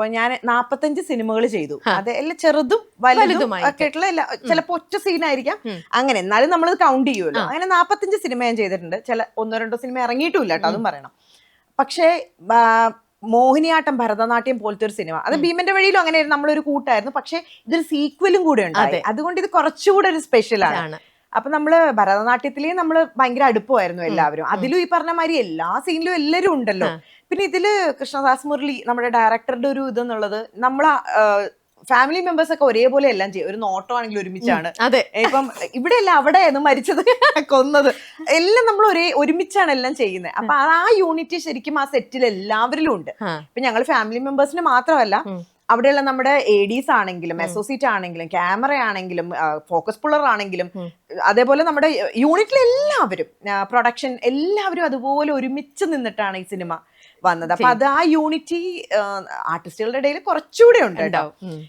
അപ്പൊ ഞാൻ 45 സിനിമകൾ ചെയ്തു. അത് എല്ലാം ചെറുതും വലുതും ഒക്കെ ആയിട്ടുള്ള ചിലപ്പോ ഒറ്റ സീനായിരിക്കാം. അങ്ങനെ എന്നാലും നമ്മൾ കൗണ്ട് ചെയ്യുമല്ലോ. അങ്ങനെ 45 സിനിമ ഞാൻ ചെയ്തിട്ടുണ്ട്. ചില 1-2 സിനിമ ഇറങ്ങിയിട്ടുമില്ല കേട്ടോ, അതും പറയണം. പക്ഷേ മോഹിനിയാട്ടം, ഭരതനാട്യം പോലത്തെ ഒരു സിനിമ, അത് ഭീമന്റെ വഴിയിലും അങ്ങനെയായിരുന്നു, നമ്മളൊരു കൂട്ടായിരുന്നു. പക്ഷെ ഇതൊരു സീക്വലും കൂടെ ഉണ്ടായി. അതുകൊണ്ട് ഇത് കുറച്ചുകൂടെ ഒരു സ്പെഷ്യലാണ്. അപ്പൊ നമ്മള് ഭരതനാട്യത്തിലേ നമ്മള് ഭയങ്കര അടുപ്പമായിരുന്നു എല്ലാവരും. അതിലും ഈ പറഞ്ഞ മാതിരി എല്ലാ സീനിലും എല്ലാവരും ഉണ്ടല്ലോ. പിന്നെ ഇതില് കൃഷ്ണദാസ് മുരളി നമ്മുടെ ഡയറക്ടറുടെ ഒരു ഇതെന്നുള്ളത്, നമ്മള് ഫാമിലി മെമ്പേഴ്സ് ഒക്കെ ഒരേപോലെ എല്ലാം ചെയ്യും. ഒരു നോട്ടം ആണെങ്കിൽ ഒരുമിച്ചാണ്. ഇപ്പം ഇവിടെ അല്ല അവിടെയായിരുന്നു മരിച്ചത്, കൊന്നത്, എല്ലാം നമ്മൾ ഒരുമിച്ചാണ് എല്ലാം ചെയ്യുന്നത്. അപ്പൊ ആ യൂണിറ്റി ശരിക്കും ആ സെറ്റിൽ എല്ലാവരിലും ഉണ്ട്. ഇപ്പൊ ഞങ്ങൾ ഫാമിലി മെമ്പേഴ്സിന് മാത്രമല്ല, അവിടെയുള്ള നമ്മുടെ ADs ആണെങ്കിലും അസോസിയേറ്റ് ആണെങ്കിലും ക്യാമറ ആണെങ്കിലും ഫോക്കസ് പുള്ളർ ആണെങ്കിലും അതേപോലെ നമ്മുടെ യൂണിറ്റിലെ എല്ലാവരും, പ്രൊഡക്ഷൻ എല്ലാവരും അതുപോലെ ഒരുമിച്ച് നിന്നിട്ടാണ് ഈ സിനിമ വന്നത്. അപ്പൊ അത് ആ യൂണിറ്റി ആർട്ടിസ്റ്റുകളുടെ ഇടയിൽ കുറച്ചുകൂടെ ഉണ്ട് കേട്ടോ.